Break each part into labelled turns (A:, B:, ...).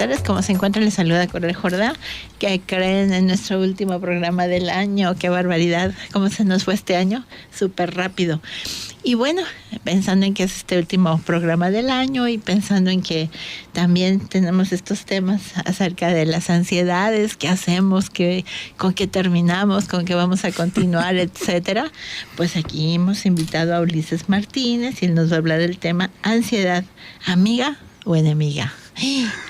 A: tardes. ¿Cómo se encuentran? Les saluda Coral Jordá. ¿Qué creen en nuestro último programa del año? ¡Qué barbaridad! ¿Cómo se nos fue este año? Súper rápido. Y bueno, pensando en que es este último programa del año y pensando en que también tenemos estos temas acerca de las ansiedades, qué hacemos, con qué terminamos, con qué vamos a continuar, etcétera, pues aquí hemos invitado a Ulises Martínez y él nos va a hablar del tema ansiedad, amiga o enemiga.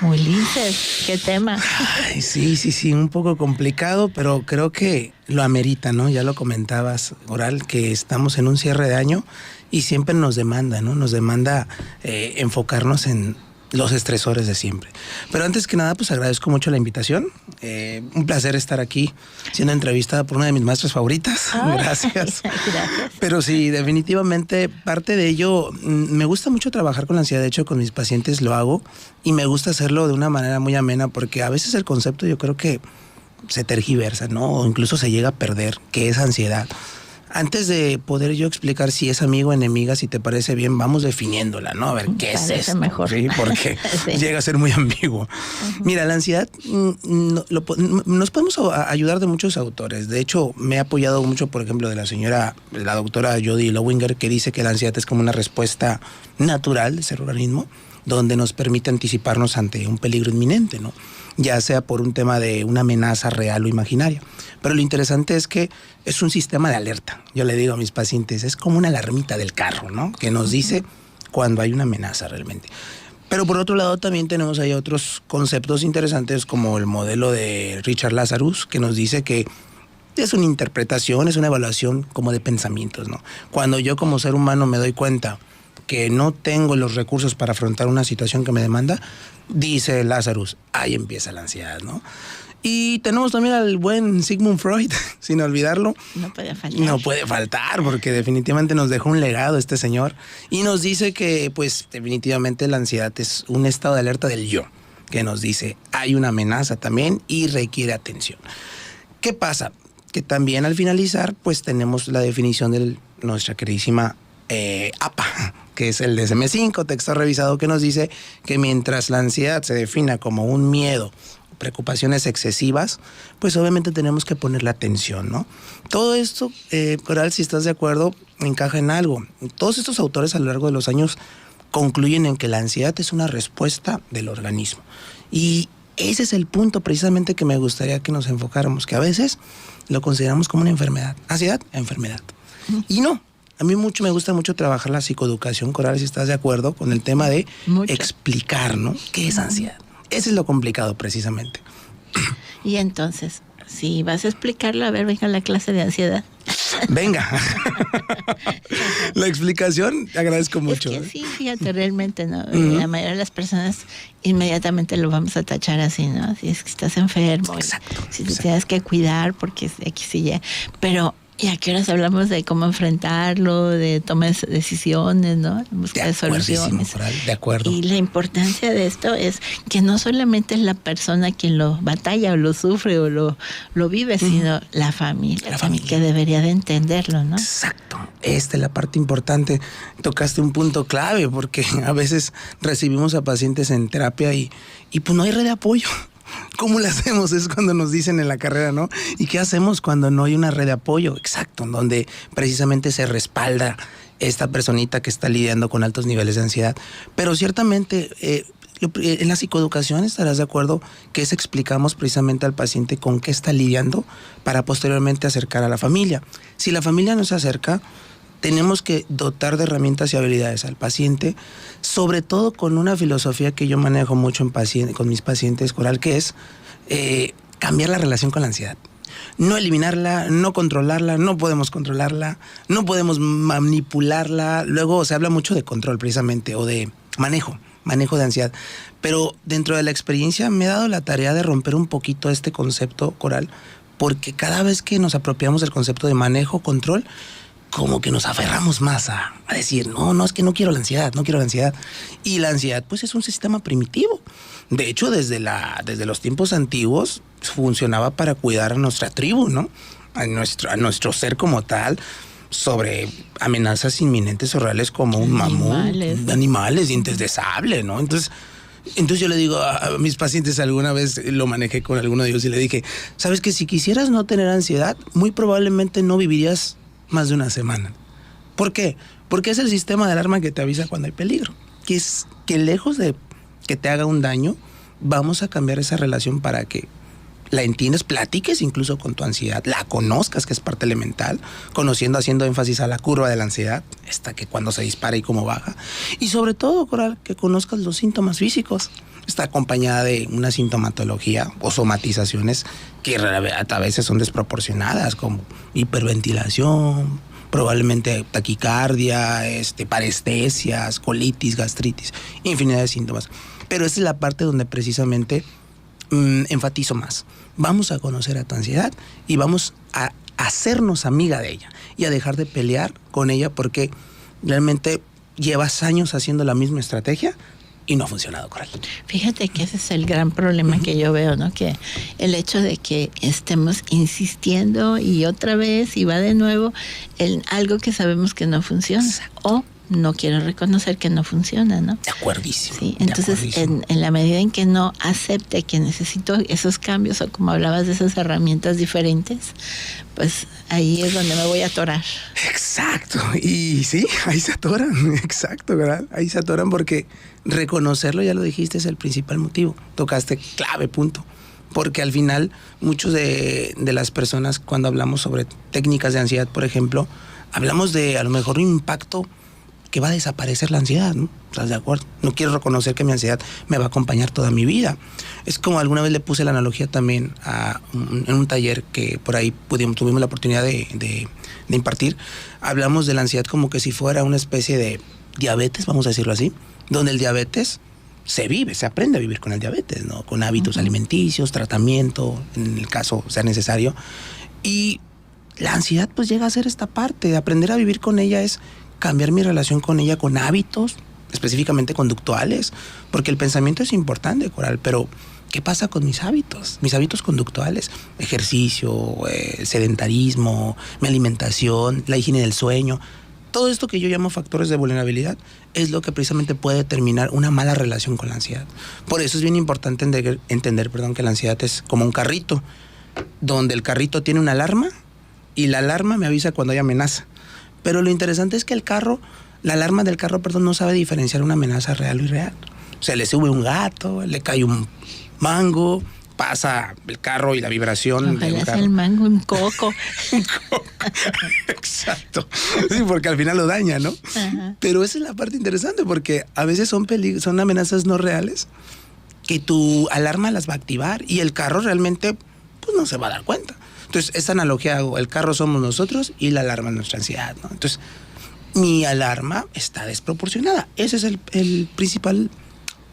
A: Ulises, qué tema.
B: Ay, sí, un poco complicado, pero creo que lo amerita, ¿no? Ya lo comentabas, Coral, que estamos en un cierre de año y siempre nos demanda, ¿no? Nos demanda enfocarnos en los estresores de siempre. Pero antes que nada, pues agradezco mucho la invitación. Un placer estar aquí siendo entrevistada por una de mis maestras favoritas. Gracias.
A: Gracias.
B: Pero sí, definitivamente parte de ello, me gusta mucho trabajar con la ansiedad. De hecho, con mis pacientes lo hago y me gusta hacerlo de una manera muy amena porque a veces el concepto yo creo que se tergiversa, ¿no? O incluso se llega a perder, que es ansiedad. Antes de poder yo explicar si es amigo o enemiga, si te parece bien, vamos definiéndola, ¿no? A ver, ¿qué es esto?
A: Mejor.
B: Sí, porque sí. Llega a ser muy ambiguo. Mira, la ansiedad nos podemos ayudar de muchos autores. De hecho, me he apoyado mucho, por ejemplo, de la doctora Jody Lowinger, que dice que la ansiedad es como una respuesta natural del ser organismo, donde nos permite anticiparnos ante un peligro inminente, ¿no? Ya sea por un tema de una amenaza real o imaginaria. Pero lo interesante es que es un sistema de alerta. Yo le digo a mis pacientes, es como una alarmita del carro, ¿no? Que nos dice cuando hay una amenaza realmente. Pero por otro lado también tenemos ahí otros conceptos interesantes como el modelo de Richard Lazarus, que nos dice que es una interpretación, es una evaluación como de pensamientos, ¿no? Cuando yo como ser humano me doy cuenta que no tengo los recursos para afrontar una situación que me demanda, dice Lazarus, ahí empieza la ansiedad, ¿no? Y tenemos también al buen Sigmund Freud, sin olvidarlo.
A: No puede faltar.
B: No puede faltar, porque definitivamente nos dejó un legado este señor. Y nos dice que, pues, definitivamente la ansiedad es un estado de alerta del yo, que nos dice, hay una amenaza también y requiere atención. ¿Qué pasa? Que también al finalizar, pues, tenemos la definición de nuestra queridísima APA, que es el DSM-5, texto revisado, que nos dice que mientras la ansiedad se defina como un miedo, preocupaciones excesivas, pues obviamente tenemos que ponerle atención, ¿no? Todo esto, Coral, si estás de acuerdo, encaja en algo. Todos estos autores a lo largo de los años concluyen en que la ansiedad es una respuesta del organismo. Y ese es el punto precisamente que me gustaría que nos enfocáramos, que a veces lo consideramos como una enfermedad. Ansiedad, enfermedad. Y no. A mí me gusta mucho trabajar la psicoeducación, Coral, si estás de acuerdo, con el tema de explicar, ¿no? ¿Qué es ansiedad? Ese es lo complicado, precisamente.
A: Y entonces, si vas a explicarlo, a ver, venga la clase de ansiedad.
B: Venga. La explicación, agradezco mucho.
A: Es que sí, fíjate, realmente, ¿no? La mayoría de las personas inmediatamente lo vamos a tachar así, ¿no? Si es que estás enfermo.
B: Exacto.
A: Si te tienes que cuidar porque es X y Y. Pero ¿y a qué horas hablamos de cómo enfrentarlo, de tomar decisiones, ¿no? Buscar de soluciones.
B: De acuerdo.
A: Y la importancia de esto es que no solamente es la persona quien lo batalla o lo sufre o lo vive, sino la familia. Que debería de entenderlo, ¿no?
B: Exacto. Esta es la parte importante. Tocaste un punto clave porque a veces recibimos a pacientes en terapia y pues no hay red de apoyo. ¿Cómo le hacemos? Es cuando nos dicen en la carrera, ¿no? ¿Y qué hacemos cuando no hay una red de apoyo? Exacto, donde precisamente se respalda esta personita que está lidiando con altos niveles de ansiedad. Pero ciertamente, en la psicoeducación estarás de acuerdo que explicamos precisamente al paciente con qué está lidiando para posteriormente acercar a la familia. Si la familia no se acerca, tenemos que dotar de herramientas y habilidades al paciente, sobre todo con una filosofía que yo manejo mucho con mis pacientes, Coral, que es cambiar la relación con la ansiedad. No eliminarla, no controlarla, no podemos controlarla, no podemos manipularla. Luego se habla mucho de control precisamente o de manejo de ansiedad. Pero dentro de la experiencia me he dado la tarea de romper un poquito este concepto, Coral, porque cada vez que nos apropiamos del concepto de manejo, control, como que nos aferramos más a decir, no, es que no quiero la ansiedad. Y la ansiedad, pues, es un sistema primitivo. De hecho, desde los tiempos antiguos funcionaba para cuidar a nuestra tribu, ¿no? A nuestro ser como tal, sobre amenazas inminentes o reales como un mamut, animales, dientes de sable, ¿no? Entonces, Entonces yo le digo a mis pacientes, alguna vez lo manejé con alguno de ellos y le dije, sabes que si quisieras no tener ansiedad, muy probablemente no vivirías más de una semana. ¿Por qué? Porque es el sistema de alarma que te avisa cuando hay peligro. Que es que lejos de que te haga un daño, vamos a cambiar esa relación para que la entiendas, platiques incluso con tu ansiedad, la conozcas, que es parte elemental, haciendo énfasis a la curva de la ansiedad, esta que cuando se dispara y cómo baja. Y sobre todo, Coral, que conozcas los síntomas físicos. Está acompañada de una sintomatología o somatizaciones que a veces son desproporcionadas, como hiperventilación, probablemente taquicardia, parestesias, colitis, gastritis, infinidad de síntomas. Pero esta es la parte donde precisamente enfatizo más. Vamos a conocer a tu ansiedad y vamos a hacernos amiga de ella y a dejar de pelear con ella porque realmente llevas años haciendo la misma estrategia y no ha funcionado, Coral.
A: Fíjate que ese es el gran problema que yo veo, ¿no? Que el hecho de que estemos insistiendo y otra vez y va de nuevo en algo que sabemos que no funciona. Exacto. O no quiero reconocer que no funciona, ¿no?
B: De acuerdísimo.
A: Sí, entonces en la medida en que no acepte que necesito esos cambios o como hablabas de esas herramientas diferentes, pues ahí es donde me voy a atorar.
B: Exacto, y sí, ahí se atoran, exacto, ¿verdad? Ahí se atoran porque reconocerlo, ya lo dijiste, es el principal motivo. Tocaste clave, punto. Porque al final, muchos de las personas, cuando hablamos sobre técnicas de ansiedad, por ejemplo, hablamos de a lo mejor un impacto que va a desaparecer la ansiedad, ¿no? ¿Estás de acuerdo? No quiero reconocer que mi ansiedad me va a acompañar toda mi vida. Es como alguna vez le puse la analogía también en un taller que por ahí tuvimos la oportunidad de impartir. Hablamos de la ansiedad como que si fuera una especie de diabetes, vamos a decirlo así, donde el diabetes se vive, se aprende a vivir con el diabetes, ¿no? Con hábitos alimenticios, tratamiento, en el caso sea necesario. Y la ansiedad pues llega a ser esta parte, de aprender a vivir con ella es cambiar mi relación con ella con hábitos, específicamente conductuales, porque el pensamiento es importante, Coral, pero ¿qué pasa con mis hábitos? Mis hábitos conductuales, ejercicio, sedentarismo, mi alimentación, la higiene del sueño, todo esto que yo llamo factores de vulnerabilidad es lo que precisamente puede determinar una mala relación con la ansiedad. Por eso es bien importante entender que la ansiedad es como un carrito, donde el carrito tiene una alarma y la alarma me avisa cuando hay amenaza. Pero lo interesante es que la alarma del carro, no sabe diferenciar una amenaza real y irreal. O sea, le sube un gato, le cae un mango, pasa el carro y la vibración.
A: Ojalá sea el mango un coco.
B: Un coco. Exacto. Sí, porque al final lo daña, ¿no? Ajá. Pero esa es la parte interesante, porque a veces son amenazas no reales que tu alarma las va a activar y el carro realmente pues no se va a dar cuenta. Entonces, esa analogía hago, el carro somos nosotros y la alarma es nuestra ansiedad, ¿no? Entonces, mi alarma está desproporcionada. Ese es el principal,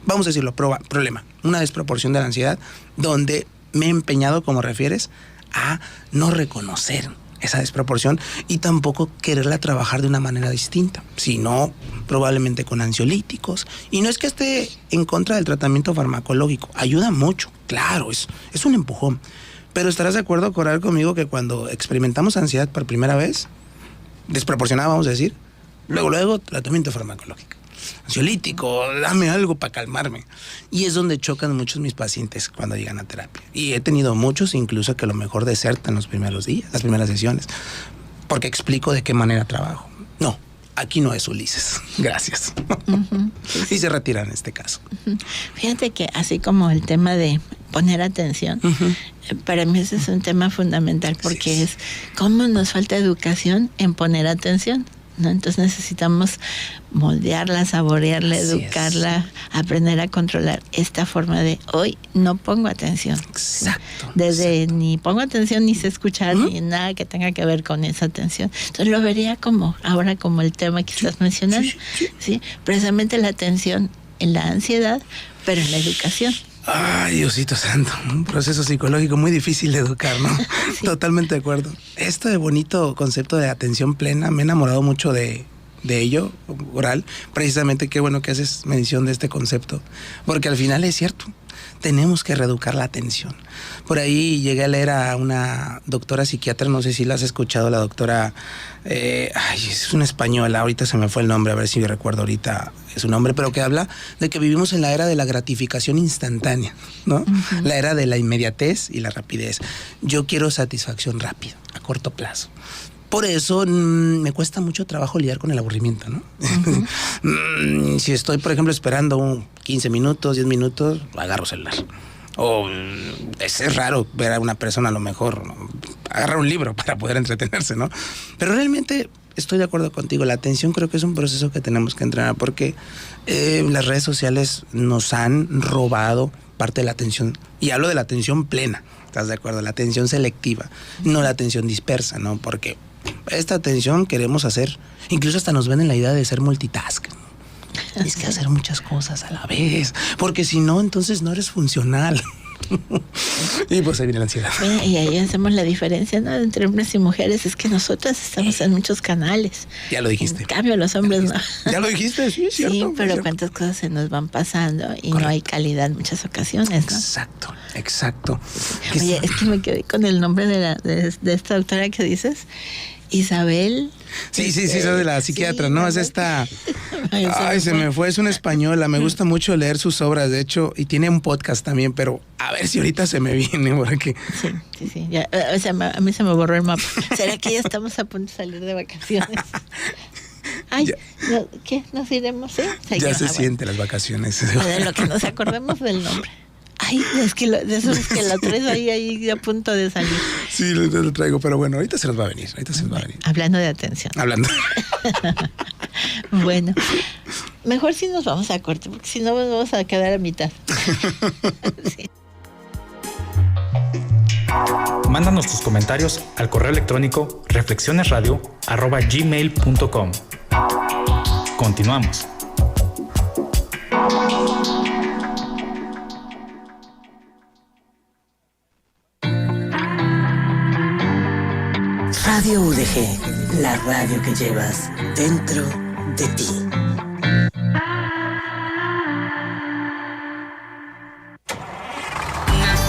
B: vamos a decirlo, problema. Una desproporción de la ansiedad donde me he empeñado, como refieres, a no reconocer esa desproporción y tampoco quererla trabajar de una manera distinta, sino probablemente con ansiolíticos. Y no es que esté en contra del tratamiento farmacológico, ayuda mucho, claro, es un empujón. Pero estarás de acuerdo, Coral, conmigo que cuando experimentamos ansiedad por primera vez, desproporcionada, vamos a decir, luego tratamiento farmacológico, ansiolítico, dame algo para calmarme. Y es donde chocan muchos mis pacientes cuando llegan a terapia. Y he tenido muchos incluso que a lo mejor desertan los primeros días, las primeras sesiones, porque explico de qué manera trabajo. No, aquí no es Ulises, gracias. Uh-huh. Y se retiran en este caso.
A: Uh-huh. Fíjate que así como el tema de poner atención, para mí ese es un tema fundamental porque es cómo nos falta educación en poner atención, ¿no? Entonces necesitamos moldearla, saborearla, educarla, aprender a controlar esta forma de hoy no pongo atención.
B: Exacto.
A: Desde ni pongo atención ni sé escuchar ni nada que tenga que ver con esa atención. Entonces lo vería como ahora como el tema que estás mencionando, ¿sí? Precisamente la atención en la ansiedad, pero en la educación.
B: Ay, Diosito santo, un proceso psicológico muy difícil de educar, ¿no? Sí. Totalmente de acuerdo. Esto de bonito concepto de atención plena, me he enamorado mucho de ello, Coral. Precisamente qué bueno que haces mención de este concepto, porque al final es cierto. tenemos que reeducar la atención. Por ahí llegué a leer a una doctora psiquiatra, no sé si la has escuchado, la doctora, es una española, ahorita se me fue el nombre, a ver si recuerdo ahorita su nombre, pero que habla de que vivimos en la era de la gratificación instantánea, ¿no? Uh-huh. La era de la inmediatez y la rapidez. Yo quiero satisfacción rápida, a corto plazo. Por eso me cuesta mucho trabajo lidiar con el aburrimiento, ¿no? Uh-huh. Si estoy, por ejemplo, esperando 15 minutos, 10 minutos, agarro celular. O es raro ver a una persona a lo mejor agarrar un libro para poder entretenerse, ¿no? Pero realmente estoy de acuerdo contigo. La atención creo que es un proceso que tenemos que entrenar porque las redes sociales nos han robado parte de la atención. Y hablo de la atención plena, ¿estás de acuerdo? La atención selectiva, no la atención dispersa, ¿no? Porque esta atención queremos hacer, incluso hasta nos venden la idea de ser multitask. Tienes que hacer muchas cosas a la vez, porque si no, entonces no eres funcional. Y pues ahí viene la ansiedad.
A: Bueno, y ahí hacemos la diferencia, ¿no? Entre hombres y mujeres, es que nosotras estamos en muchos canales.
B: Ya lo dijiste.
A: En cambio, los hombres no.
B: Ya lo dijiste, sí, es cierto.
A: Sí, pero
B: cierto.
A: Cuántas cosas se nos van pasando y
B: Correcto.
A: No hay calidad en muchas ocasiones, ¿no?
B: Exacto.
A: Oye, es que me quedé con el nombre de esta doctora que dices, Isabel.
B: Sí, soy de la psiquiatra,
A: sí,
B: ¿no? Es esta... Ay, se me fue, es una española, me gusta mucho leer sus obras, de hecho, y tiene un podcast también, pero a ver si ahorita se me viene, porque...
A: Sí, ya, o sea, a mí se me borró el mapa. ¿Será que ya estamos a punto de salir de vacaciones? Ay, no, ¿qué? ¿Nos iremos? ¿Sí?
B: Ya se siente las vacaciones.
A: De lo que nos acordemos del nombre. Ay, es que de eso es que lo traes ahí a punto de salir.
B: Sí, lo traigo, pero bueno, ahorita se nos va a venir,
A: Hablando de atención. Bueno, mejor si nos vamos a corte, porque si no nos vamos a quedar a mitad. Sí.
C: Mándanos tus comentarios al correo electrónico reflexionesradio@gmail.com. Continuamos.
D: Radio UDG, la radio que llevas dentro de ti.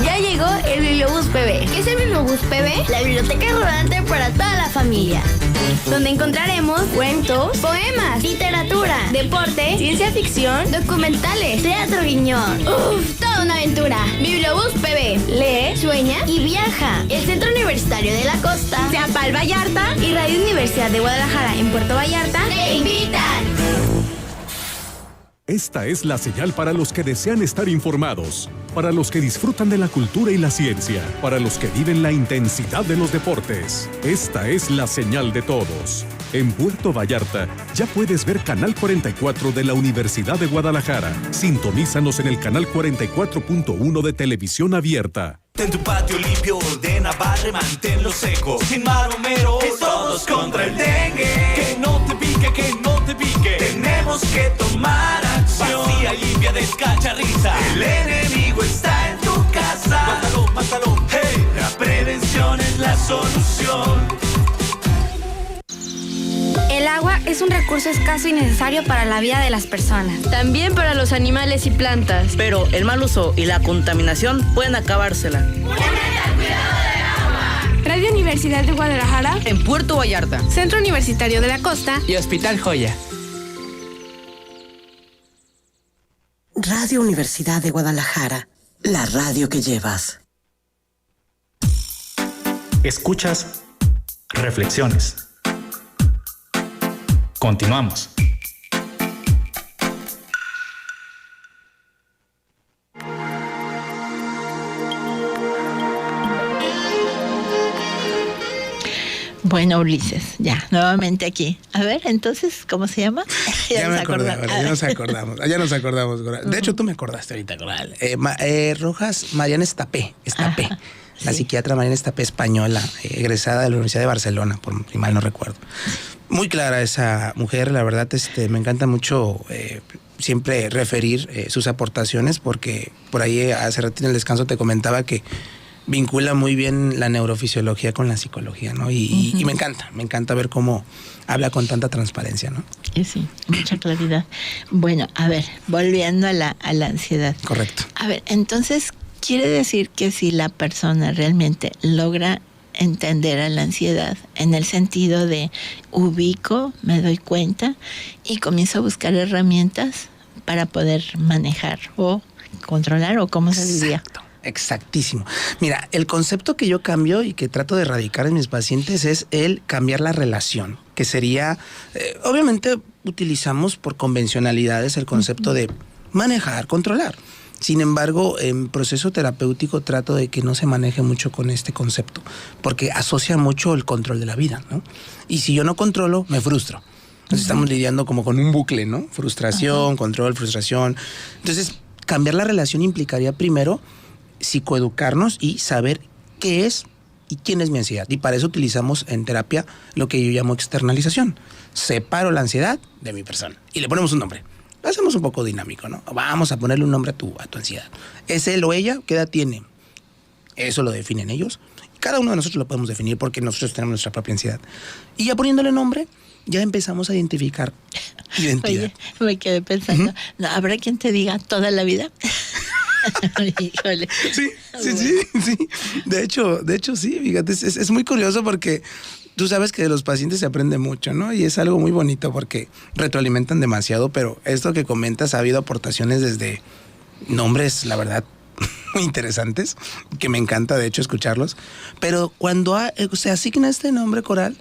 E: Ya llegó el Bibliobús PB. ¿Qué es el Bibliobús PB? La biblioteca rodante para toda la familia, donde encontraremos cuentos, poemas, literatura, deporte, ciencia ficción, documentales, teatro guiñón. ¡Uf! Toda una aventura. Bibliobús PB. Lee, sueña y viaja. El Centro Universitario de la Costa, Teapal Vallarta y Radio Universidad de Guadalajara en Puerto Vallarta te invitan.
F: Esta es la señal para los que desean estar informados, para los que disfrutan de la cultura y la ciencia, para los que viven la intensidad de los deportes. Esta es la señal de todos. En Puerto Vallarta ya puedes ver Canal 44 de la Universidad de Guadalajara. Sintonízanos en el canal 44.1 de Televisión Abierta.
G: Ten tu patio limpio, ordena, barre, manténlo seco. Sin maromero, todos contra el dengue. Que no te pique, que no te pique. Tenemos que tomar acción. Vacía, limpia, descacharriza. El enemigo está en tu casa. Mátalo, hey. La prevención es la solución.
H: El agua es un recurso escaso y necesario para la vida de las personas.
I: También para los animales y plantas.
J: Pero el mal uso y la contaminación pueden acabársela.
E: ¡Únete al cuidado del agua!
H: Radio Universidad de Guadalajara,
I: En Puerto Vallarta,
H: Centro Universitario de la Costa
I: y Hospital Joya.
D: Radio Universidad de Guadalajara, la radio que llevas.
C: Escuchas Reflexiones. Continuamos.
A: Bueno, Ulises, ya, nuevamente aquí. A ver, entonces, ¿cómo se llama?
B: Ya nos acordamos. Coral. De hecho, tú me acordaste ahorita, Coral. Rojas Mariana Estapé. La psiquiatra Mariana Estapé, española, egresada de la Universidad de Barcelona, si mal no recuerdo. Muy clara esa mujer, la verdad, me encanta mucho siempre referir sus aportaciones, porque por ahí hace rato en el descanso te comentaba que vincula muy bien la neurofisiología con la psicología, ¿no? Y me encanta ver cómo habla con tanta transparencia, ¿no?
A: Sí, mucha claridad. Bueno, a ver, volviendo a la ansiedad.
B: Correcto.
A: A ver, entonces, quiere decir que si la persona realmente logra entender a la ansiedad en el sentido de ubico, me doy cuenta y comienzo a buscar herramientas para poder manejar o controlar, o cómo se diría.
B: Exactísimo. Mira, el concepto que yo cambio y que trato de erradicar en mis pacientes es el cambiar la relación, que sería, obviamente utilizamos por convencionalidades el concepto de manejar, controlar. Sin embargo, en proceso terapéutico trato de que no se maneje mucho con este concepto, porque asocia mucho el control de la vida, ¿no? Y si yo no controlo, me frustro. Entonces estamos lidiando como con un bucle, ¿no? Frustración, control, frustración. Entonces, cambiar la relación implicaría primero psicoeducarnos y saber qué es y quién es mi ansiedad. Y para eso utilizamos en terapia lo que yo llamo externalización. Separo la ansiedad de mi persona y le ponemos un nombre. Lo hacemos un poco dinámico, ¿no? Vamos a ponerle un nombre a tu ansiedad. ¿Es él o ella? ¿Qué edad tiene? Eso lo definen ellos. Cada uno de nosotros lo podemos definir porque nosotros tenemos nuestra propia ansiedad. Y ya poniéndole nombre, ya empezamos a identificar identidad.
A: Oye, me quedé pensando, ¿no habrá quien te diga toda la vida? Híjole.
B: Sí. De hecho, sí, fíjate, es muy curioso porque tú sabes que de los pacientes se aprende mucho, ¿no? Y es algo muy bonito porque retroalimentan demasiado, pero esto que comentas, ha habido aportaciones desde nombres, la verdad, muy interesantes, que me encanta, de hecho, escucharlos. Pero cuando se asigna este nombre coral,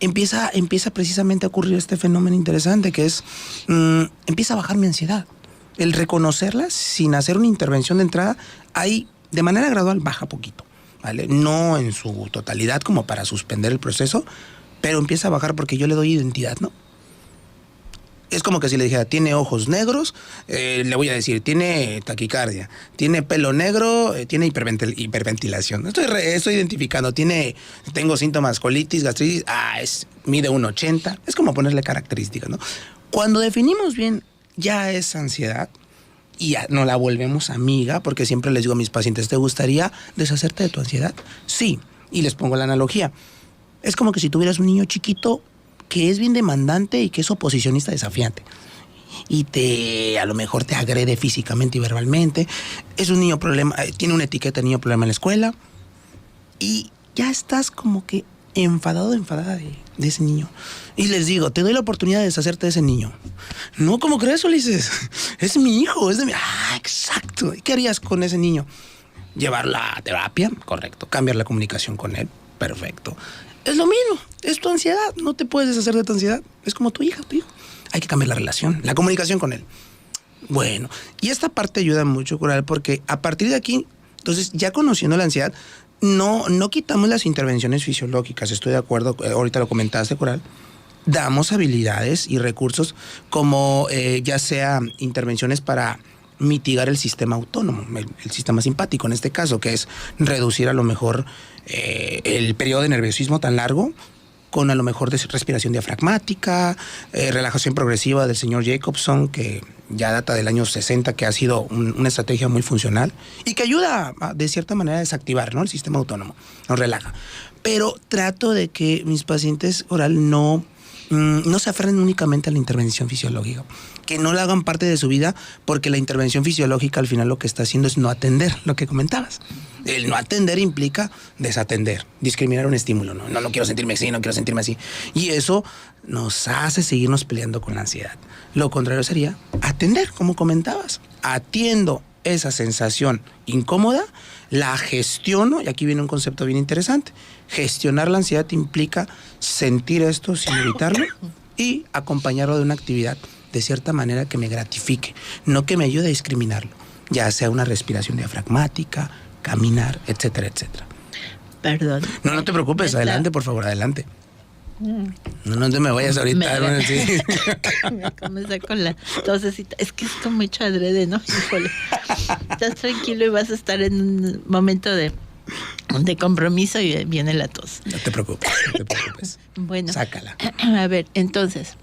B: empieza precisamente a ocurrir este fenómeno interesante que es, empieza a bajar mi ansiedad. El reconocerla sin hacer una intervención de entrada, ahí de manera gradual baja poquito, ¿vale? No en su totalidad como para suspender el proceso, pero empieza a bajar porque yo le doy identidad, ¿no? Es como que si le dijera, tiene ojos negros, le voy a decir, tiene taquicardia, tiene pelo negro, tiene hiperventilación. Estoy identificando, tengo síntomas, colitis, gastritis, mide 1.80. Es como ponerle características, ¿no? Cuando definimos bien, ya es ansiedad y ya no la volvemos amiga, porque siempre les digo a mis pacientes, ¿te gustaría deshacerte de tu ansiedad? Sí, y les pongo la analogía. Es como que si tuvieras un niño chiquito que es bien demandante y que es oposicionista desafiante y a lo mejor te agrede físicamente y verbalmente. Es un niño problema, tiene una etiqueta de niño problema en la escuela y ya estás como que enfadada de ese niño. Y les digo, te doy la oportunidad de deshacerte de ese niño. No, ¿cómo crees, Ulises? Es mi hijo, es de mi... exacto. ¿Y qué harías con ese niño? Llevarla a terapia, correcto. Cambiar la comunicación con él, perfecto. Es lo mismo, es tu ansiedad. No te puedes deshacer de tu ansiedad. Es como tu hija, tu hijo. Hay que cambiar la relación, la comunicación con él. Bueno, y esta parte ayuda mucho, Coral, porque a partir de aquí, entonces, ya conociendo la ansiedad, no quitamos las intervenciones fisiológicas, estoy de acuerdo, ahorita lo comentaste, Coral. Damos habilidades y recursos como ya sea intervenciones para mitigar el sistema autónomo, el sistema simpático en este caso, que es reducir a lo mejor el periodo de nerviosismo tan largo con a lo mejor de respiración diafragmática, relajación progresiva del señor Jacobson, que ya data del año 60, que ha sido una estrategia muy funcional y que ayuda de cierta manera a desactivar, ¿no?, el sistema autónomo, nos relaja. Pero trato de que mis pacientes oral no se aferren únicamente a la intervención fisiológica, que no la hagan parte de su vida, porque la intervención fisiológica al final lo que está haciendo es no atender, lo que comentabas. El no atender implica desatender, discriminar un estímulo. No quiero sentirme así, no quiero sentirme así. Y eso nos hace seguirnos peleando con la ansiedad. Lo contrario sería atender, como comentabas. Atiendo esa sensación incómoda, la gestiono, y aquí viene un concepto bien interesante. Gestionar la ansiedad implica sentir esto sin evitarlo y acompañarlo de una actividad de cierta manera que me gratifique, no que me ayude a discriminarlo, ya sea una respiración diafragmática, caminar, etcétera, etcétera.
A: Perdón.
B: No te preocupes, adelante, por favor, adelante. No te me vayas ahorita.
A: Me comencé con la tosecita. Es que esto mucho adrede, ¿no? Híjole. Estás tranquilo y vas a estar en un momento de compromiso y viene la tos.
B: No te preocupes.
A: Bueno.
B: Sácala.
A: A ver, entonces,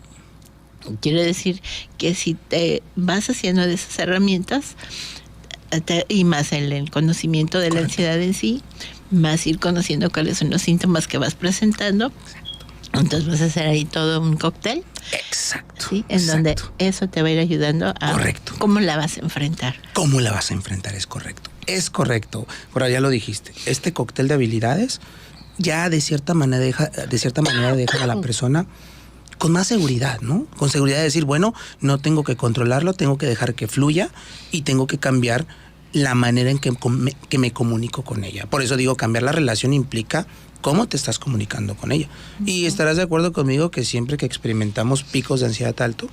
A: quiere decir que si te vas haciendo de esas herramientas, y más el conocimiento de la ansiedad en sí, más ir conociendo cuáles son los síntomas que vas presentando. Entonces vas a hacer ahí todo un cóctel.
B: Exacto.
A: ¿Sí? En donde eso te va a ir ayudando a cómo la vas a enfrentar.
B: ¿Cómo la vas a enfrentar? Es correcto. Es correcto. Por allá lo dijiste. Este cóctel de habilidades ya de cierta manera deja a la persona con más seguridad, ¿no? Con seguridad de decir, bueno, no tengo que controlarlo, tengo que dejar que fluya y tengo que cambiar la manera en que me comunico con ella. Por eso digo, cambiar la relación implica cómo te estás comunicando con ella. Y estarás de acuerdo conmigo que siempre que experimentamos picos de ansiedad alto,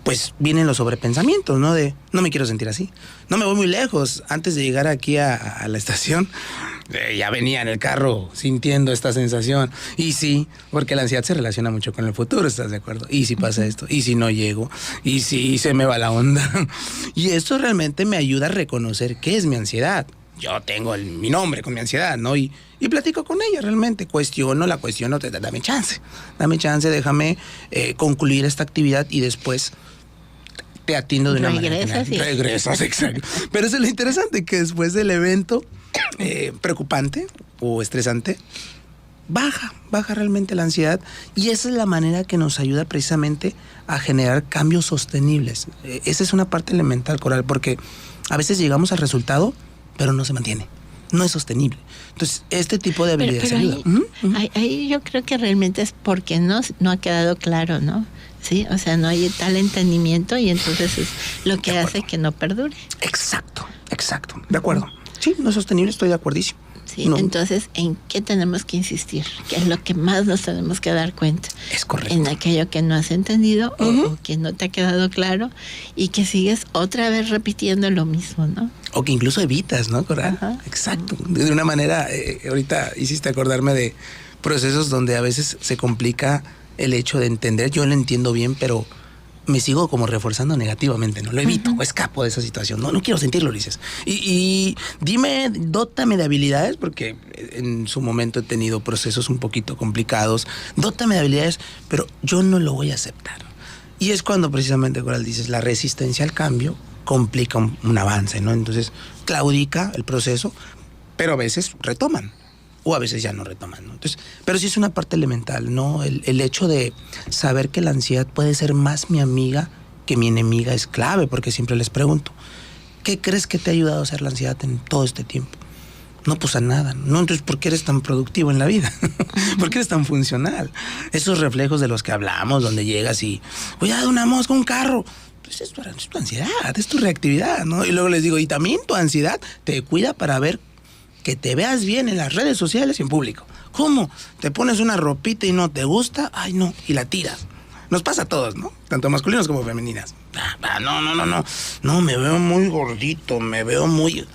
B: pues vienen los sobrepensamientos, ¿no? De, no me quiero sentir así. No me voy muy lejos. Antes de llegar aquí a la estación, ya venía en el carro sintiendo esta sensación. Y sí, porque la ansiedad se relaciona mucho con el futuro, ¿estás de acuerdo? Y si pasa esto, y si no llego, y si se me va la onda. Y esto realmente me ayuda a reconocer qué es mi ansiedad. Yo tengo mi nombre con mi ansiedad, ¿no? Y platico con ella realmente, la cuestiono, dame chance, déjame concluir esta actividad y después te atiendo de una manera general. Regresas, exacto. Pero eso es lo interesante, que después del evento preocupante o estresante, baja realmente la ansiedad, y esa es la manera que nos ayuda precisamente a generar cambios sostenibles. Esa es una parte elemental, Coral, porque a veces llegamos al resultado, pero no se mantiene, no es sostenible. Entonces, este tipo de habilidades ayuda.
A: Ahí yo creo que realmente es porque no ha quedado claro, ¿no? Sí, o sea, no hay tal entendimiento y entonces es lo que hace que no perdure.
B: Exacto, de acuerdo. Sí, no es sostenible, estoy de acuerdísimo.
A: Sí, no. Entonces, ¿en qué tenemos que insistir? ¿Qué es lo que más nos tenemos que dar cuenta?
B: Es correcto.
A: En aquello que no has entendido o que no te ha quedado claro y que sigues otra vez repitiendo lo mismo, ¿no?
B: O que incluso evitas, ¿no, Coral? Ajá. Exacto. De una manera, ahorita hiciste acordarme de procesos donde a veces se complica el hecho de entender. Yo lo entiendo bien, pero me sigo como reforzando negativamente, ¿no? Lo evito, escapo de esa situación. No quiero sentirlo, dices. Y dótame de habilidades, porque en su momento he tenido procesos un poquito complicados. Dótame de habilidades, pero yo no lo voy a aceptar. Y es cuando precisamente, Coral, dices, la resistencia al cambio complica un avance, ¿no? Entonces, claudica el proceso, pero a veces retoman. O a veces ya no retoman, ¿no? Entonces, pero sí es una parte elemental, ¿no? El hecho de saber que la ansiedad puede ser más mi amiga que mi enemiga es clave, porque siempre les pregunto, ¿qué crees que te ha ayudado a hacer la ansiedad en todo este tiempo? No, pues a nada, ¿no? Entonces, ¿por qué eres tan productivo en la vida? ¿Por qué eres tan funcional? Esos reflejos de los que hablamos, donde llegas y, voy a dar una mosca, un carro. Pues es tu ansiedad, es tu reactividad, ¿no? Y luego les digo, y también tu ansiedad te cuida para ver que te veas bien en las redes sociales y en público. ¿Cómo? ¿Te pones una ropita y no te gusta? Ay, no, y la tiras. Nos pasa a todos, ¿no? Tanto masculinos como femeninas. No, me veo muy gordito, me veo muy...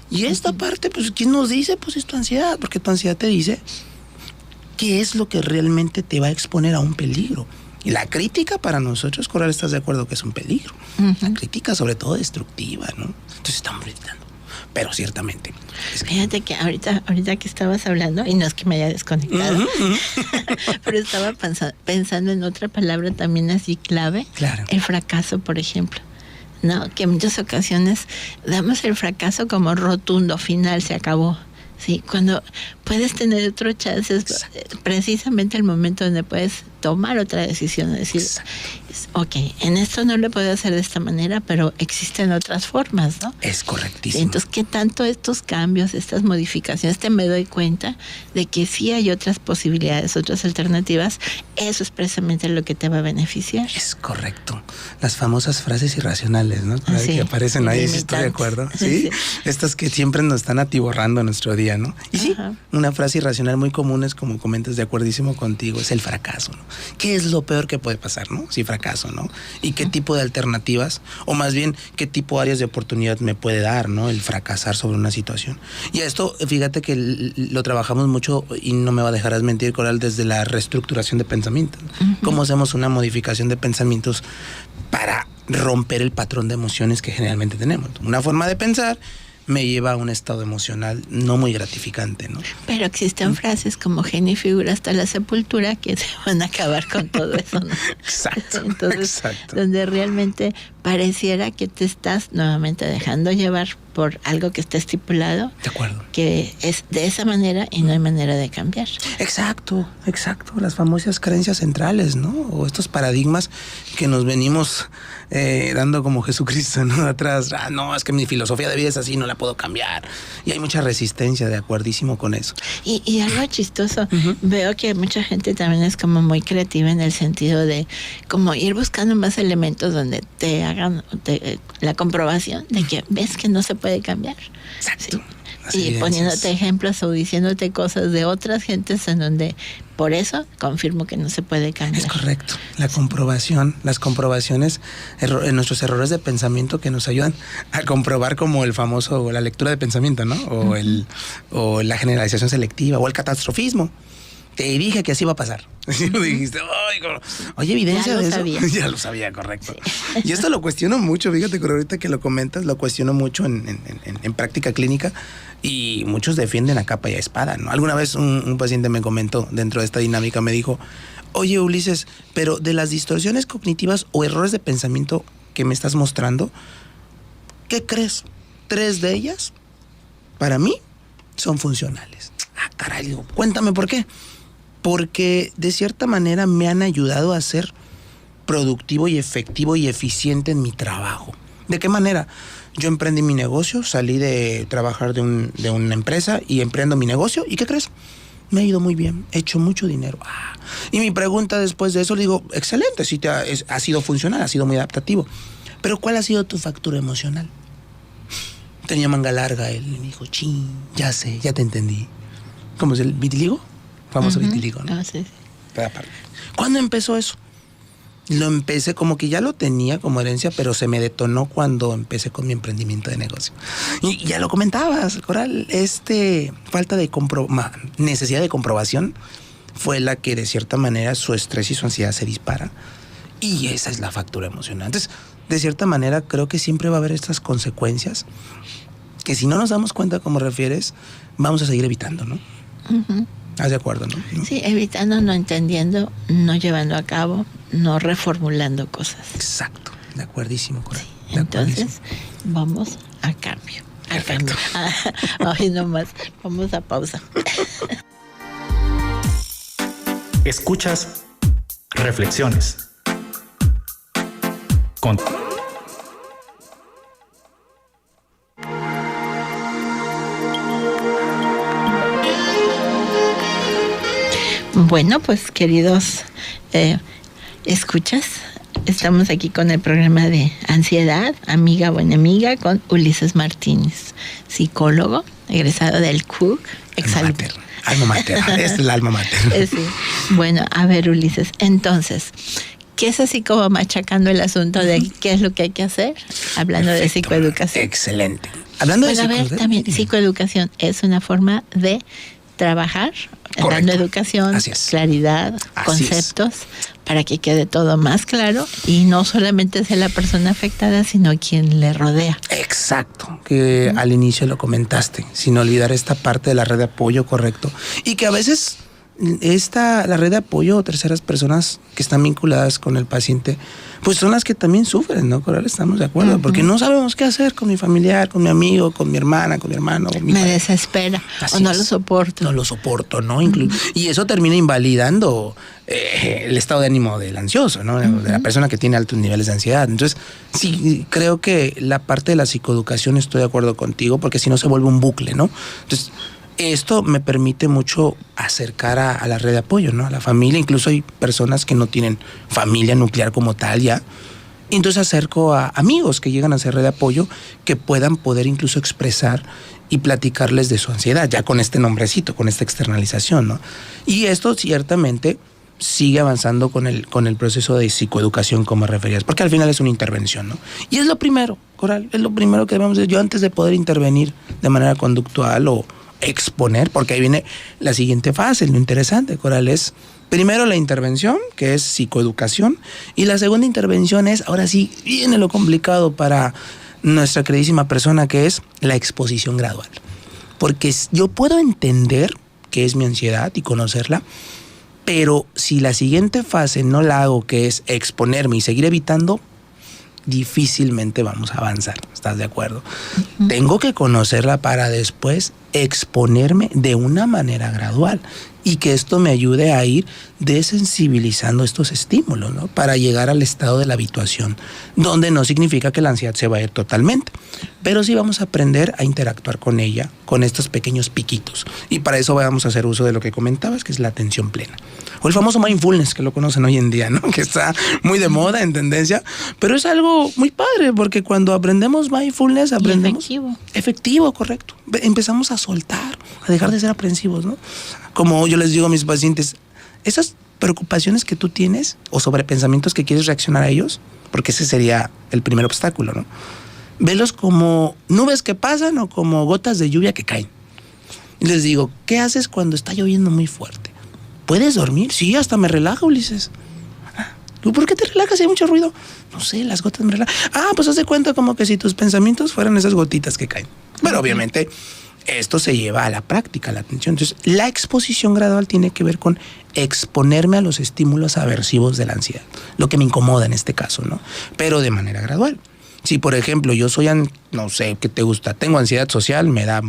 B: Y esta parte, pues, ¿quién nos dice? Pues es tu ansiedad, porque tu ansiedad te dice qué es lo que realmente te va a exponer a un peligro. Y la crítica para nosotros, Coral, ¿estás de acuerdo que es un peligro? La crítica sobre todo destructiva, ¿no? Entonces estamos gritando. Pero ciertamente.
A: Fíjate que ahorita que estabas hablando, y no es que me haya desconectado, pero estaba pensando en otra palabra también así clave,
B: claro.
A: El fracaso, por ejemplo. ¿No? Que en muchas ocasiones damos el fracaso como rotundo, final, se acabó. Sí, cuando puedes tener otro chance, es precisamente el momento donde puedes tomar otra decisión, decir, ok, en esto no lo puedo hacer de esta manera, pero existen otras formas, ¿no?
B: Es correctísimo.
A: Entonces, ¿qué tanto estos cambios, estas modificaciones, me doy cuenta de que sí hay otras posibilidades, otras alternativas? Eso es precisamente lo que te va a beneficiar.
B: Es correcto. Las famosas frases irracionales, ¿no? Sí, que aparecen ahí, si estoy de acuerdo. ¿Sí? Estas que siempre nos están atiborrando en nuestro día, ¿no? Y sí, una frase irracional muy común es, como comentas, de acuerdísimo contigo, es el fracaso, ¿no? ¿Qué es lo peor que puede pasar, no? Si fracaso, ¿no? ¿Y qué tipo de alternativas, o más bien, qué tipo de áreas de oportunidad me puede dar, ¿no? El fracasar sobre una situación. Y a esto, fíjate que lo trabajamos mucho, y no me va a dejar mentir, Coral, desde la reestructuración de pensamientos. ¿Cómo hacemos una modificación de pensamientos para romper el patrón de emociones que generalmente tenemos? Una forma de pensar me lleva a un estado emocional no muy gratificante, ¿no?
A: Pero existen frases como genio y figura hasta la sepultura que se van a acabar con todo eso, ¿no?
B: Exacto.
A: Entonces, donde realmente pareciera que te estás nuevamente dejando llevar por algo que está estipulado.
B: De acuerdo.
A: Que es de esa manera y no hay manera de cambiar.
B: Exacto. Las famosas creencias centrales, ¿no? O estos paradigmas que nos venimos dando como Jesucristo, ¿no? Atrás, no, es que mi filosofía de vida es así, no la puedo cambiar. Y hay mucha resistencia, de acuerdísimo con eso.
A: Y algo chistoso, veo que mucha gente también es como muy creativa en el sentido de como ir buscando más elementos donde te hagan la comprobación de que ves que no se puede cambiar.
B: Exacto.
A: Sí. Y poniéndote ejemplos o diciéndote cosas de otras gentes en donde por eso confirmo que no se puede cambiar.
B: Es correcto. La comprobación, las comprobaciones, nuestros errores de pensamiento que nos ayudan a comprobar, como el famoso, la lectura de pensamiento, ¿no? O la generalización selectiva o el catastrofismo. Te dije que así iba a pasar. Y lo dijiste, oye, evidencia de eso. Sabía. Ya lo sabía, correcto. Sí. Y esto lo cuestiono mucho, fíjate que ahorita que lo comentas, lo cuestiono mucho en práctica clínica, y muchos defienden a capa y a espada, ¿no? Alguna vez un paciente me comentó, dentro de esta dinámica, me dijo, oye, Ulises, pero de las distorsiones cognitivas o errores de pensamiento que me estás mostrando, ¿qué crees? 3 de ellas, para mí, son funcionales. Caray, digo, cuéntame por qué. Porque de cierta manera me han ayudado a ser productivo y efectivo y eficiente en mi trabajo. ¿De qué manera? Yo emprendí mi negocio, salí de trabajar de una empresa y emprendo mi negocio. ¿Y qué crees? Me ha ido muy bien, he hecho mucho dinero. Y mi pregunta después de eso, le digo, excelente, sí ha sido funcional, ha sido muy adaptativo. Pero ¿cuál ha sido tu factura emocional? Tenía manga larga él, y me dijo, chin, ya sé, ya te entendí. ¿Cómo es el vitiligo? Famoso vitiligo, ¿no?
A: Sí.
B: ¿Cuándo empezó eso? Lo empecé como que ya lo tenía como herencia, pero se me detonó cuando empecé con mi emprendimiento de negocio. Y ya lo comentabas, Coral, falta de necesidad de comprobación fue la que de cierta manera su estrés y su ansiedad se dispara. Y esa es la factura emocional. Entonces, de cierta manera, creo que siempre va a haber estas consecuencias que si no nos damos cuenta, como refieres, vamos a seguir evitando, ¿no? ¿Estás de acuerdo, no?
A: Sí, evitando, no entendiendo, no llevando a cabo, no reformulando cosas.
B: Exacto, de acuerdísimo, correcto.
A: Sí, entonces, vamos a cambio.
B: Perfecto.
A: Hoy nomás, vamos a pausa.
C: Escuchas Reflexiones.
A: Bueno, pues queridos escuchas, estamos aquí con el programa de Ansiedad, Amiga o Enemiga, con Ulises Martínez, psicólogo, egresado del CUC.
B: Alma mater. Esta es la alma mater.
A: Sí. Bueno, a ver, Ulises, entonces, ¿qué es así como machacando el asunto de qué es lo que hay que hacer? Hablando de psicoeducación.
B: Excelente. Hablando de psicoeducación. A ver,
A: también, psicoeducación es una forma de trabajar, dando educación, claridad, conceptos, para que quede todo más claro y no solamente sea la persona afectada, sino quien le rodea.
B: Exacto, que al inicio lo comentaste, sin olvidar esta parte de la red de apoyo, correcto. Y que a veces la red de apoyo o terceras personas que están vinculadas con el paciente, pues son las que también sufren, ¿no? Coral, estamos de acuerdo, porque no sabemos qué hacer con mi familiar, con mi amigo, con mi hermana, con mi hermano.
A: Me desespera, o no lo soporto.
B: No lo soporto, ¿no? Y eso termina invalidando el estado de ánimo del ansioso, ¿no? De la persona que tiene altos niveles de ansiedad. Entonces, sí, creo que la parte de la psicoeducación estoy de acuerdo contigo, porque si no se vuelve un bucle, ¿no? Entonces, esto me permite mucho acercar a la red de apoyo, ¿no? A la familia. Incluso hay personas que no tienen familia nuclear como tal ya. Entonces acerco a amigos que llegan a ser red de apoyo que puedan poder incluso expresar y platicarles de su ansiedad, ya con este nombrecito, con esta externalización, ¿no? Y esto ciertamente sigue avanzando con el proceso de psicoeducación, como referías, porque al final es una intervención, ¿no? Y es lo primero, Coral, es lo primero que debemos hacer. Yo antes de poder intervenir de manera conductual o exponer, porque ahí viene la siguiente fase, lo interesante, Coral, es primero la intervención, que es psicoeducación, y la segunda intervención es, ahora sí, viene lo complicado para nuestra queridísima persona, que es la exposición gradual. Porque yo puedo entender qué es mi ansiedad y conocerla, pero si la siguiente fase no la hago, que es exponerme y seguir evitando, difícilmente vamos a avanzar. ¿Estás de acuerdo? Tengo que conocerla para después exponerme de una manera gradual y que esto me ayude a ir desensibilizando estos estímulos, ¿no? Para llegar al estado de la habituación, donde no significa que la ansiedad se va a ir totalmente, pero sí vamos a aprender a interactuar con ella, con estos pequeños piquitos. Y para eso vamos a hacer uso de lo que comentabas, que es la atención plena. O el famoso mindfulness, que lo conocen hoy en día, ¿no? Que está muy de moda, en tendencia, pero es algo muy padre, porque cuando aprendemos mindfulness, aprendemos... Efectivo, correcto. Empezamos a soltar, a dejar de ser aprensivos, ¿no? Como yo les digo a mis pacientes, esas preocupaciones que tú tienes o sobrepensamientos que quieres reaccionar a ellos, porque ese sería el primer obstáculo, ¿no? Velos como nubes que pasan o como gotas de lluvia que caen. Y les digo, ¿qué haces cuando está lloviendo muy fuerte? ¿Puedes dormir? Sí, hasta me relaja, Ulises. ¿Por qué te relajas si hay mucho ruido? No sé, las gotas me relajan. Pues haz de cuenta como que si tus pensamientos fueran esas gotitas que caen. Pero obviamente esto se lleva a la práctica, a la atención. Entonces, la exposición gradual tiene que ver con exponerme a los estímulos aversivos de la ansiedad, lo que me incomoda en este caso, ¿no? Pero de manera gradual. Si, por ejemplo, yo soy, no sé, ¿qué te gusta? Tengo ansiedad social, me da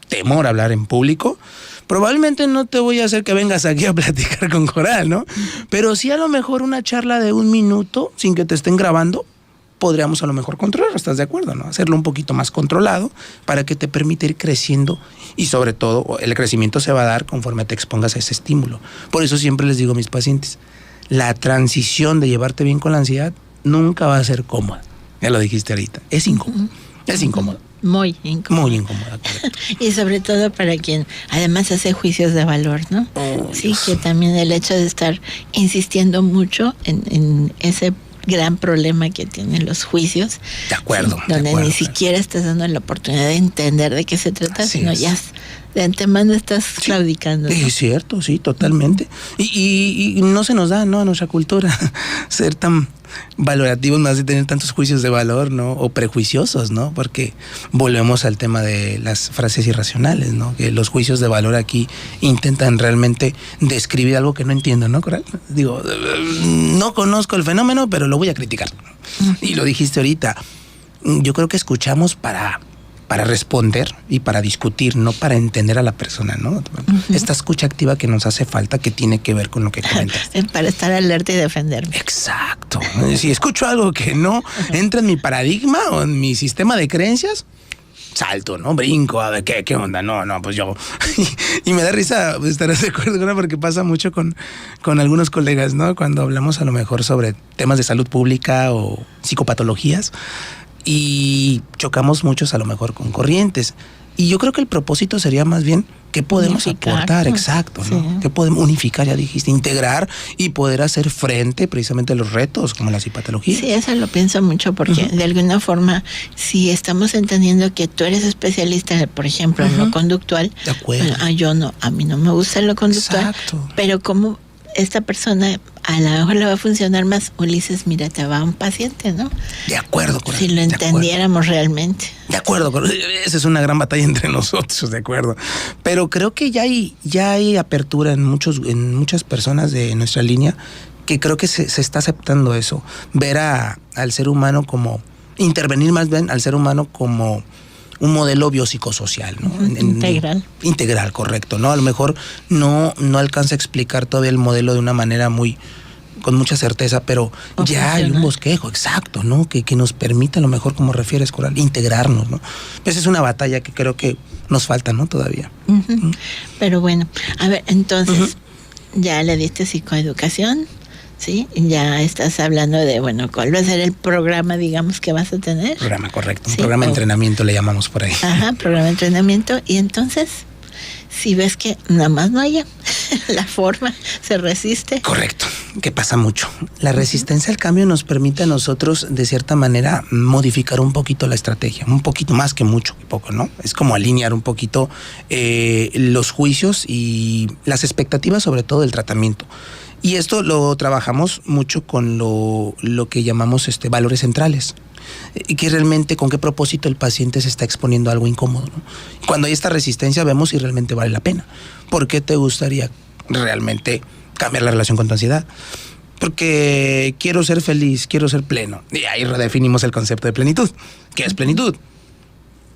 B: temor hablar en público, probablemente no te voy a hacer que vengas aquí a platicar con Coral, ¿no? Pero sí a lo mejor una charla de 1 minuto, sin que te estén grabando, podríamos a lo mejor controlarlo, ¿estás de acuerdo? ¿No? Hacerlo un poquito más controlado para que te permita ir creciendo y sobre todo el crecimiento se va a dar conforme te expongas a ese estímulo. Por eso siempre les digo a mis pacientes, la transición de llevarte bien con la ansiedad nunca va a ser cómoda. Ya lo dijiste ahorita, es incómodo, es incómodo.
A: Muy incómodo.
B: Muy incómoda, correcto.
A: Y sobre todo para quien además hace juicios de valor, ¿no? Sí, Dios. Que también el hecho de estar insistiendo mucho en ese gran problema que tienen los juicios.
B: De acuerdo.
A: Sí, donde ni siquiera estás dando la oportunidad de entender de qué se trata, sino ya de antemano estás claudicando, ¿no?
B: Es cierto, sí, totalmente. Y no se nos da, ¿no? A nuestra cultura ser tan valorativos, más de tener tantos juicios de valor, ¿no? O prejuiciosos, ¿no? Porque volvemos al tema de las frases irracionales, ¿no? Que los juicios de valor aquí intentan realmente describir algo que no entiendo, ¿no? Digo, no conozco el fenómeno, pero lo voy a criticar. Y lo dijiste ahorita, yo creo que escuchamos para responder y para discutir, no para entender a la persona, ¿no? Esta escucha activa que nos hace falta, que tiene que ver con lo que comentas.
A: Para estar alerta y defenderme.
B: Exacto. Si escucho algo que no entra en mi paradigma o en mi sistema de creencias, salto, ¿no? Brinco, a ver, ¿qué onda? No, pues yo... y me da risa, estarás de acuerdo, ¿no? Porque pasa mucho con algunos colegas, ¿no? Cuando hablamos a lo mejor sobre temas de salud pública o psicopatologías, y chocamos muchos a lo mejor con corrientes. Y yo creo que el propósito sería más bien qué podemos aportar, exacto, ¿no? Sí. ¿Qué podemos unificar, ya dijiste, integrar y poder hacer frente precisamente a los retos como la psipatología?
A: Sí, eso lo pienso mucho porque de alguna forma, si estamos entendiendo que tú eres especialista, por ejemplo, en lo conductual,
B: de acuerdo.
A: A mí no me gusta lo conductual, pero como esta persona a lo mejor le va a funcionar más, Ulises, mira, te va un paciente, ¿no?
B: De acuerdo,
A: si lo entendiéramos realmente.
B: De acuerdo, esa es una gran batalla entre nosotros, de acuerdo. Pero creo que ya hay apertura en muchas personas de nuestra línea, que creo que se está aceptando eso. Ver al ser humano como, intervenir más bien al ser humano como un modelo biopsicosocial, ¿no? Integral, correcto, ¿no? A lo mejor no alcanza a explicar todavía el modelo de una manera con mucha certeza, pero ya hay un bosquejo, exacto, ¿no? Que nos permite, a lo mejor, como refieres, Coral, integrarnos, ¿no? Esa es una batalla que creo que nos falta, ¿no? Todavía.
A: Pero bueno, a ver, entonces, ya le diste psicoeducación, ¿sí? Ya estás hablando de, ¿cuál va a ser el programa, digamos, que vas a tener?
B: Programa, correcto. Un programa de entrenamiento le llamamos por ahí.
A: Ajá, programa de entrenamiento. Y entonces, si ves que nada más no haya la forma, se resiste.
B: Correcto, que pasa mucho. La resistencia al cambio nos permite a nosotros, de cierta manera, modificar un poquito la estrategia. Un poquito más que mucho, poco, ¿no? Es como alinear un poquito los juicios y las expectativas, sobre todo del tratamiento. Y esto lo trabajamos mucho con lo que llamamos valores centrales, que realmente con qué propósito el paciente se está exponiendo a algo incómodo, ¿no? Cuando hay esta resistencia vemos si realmente vale la pena. ¿Por qué te gustaría realmente cambiar la relación con tu ansiedad? porque quiero ser feliz, quiero ser pleno. Y ahí redefinimos el concepto de plenitud. ¿Qué es plenitud?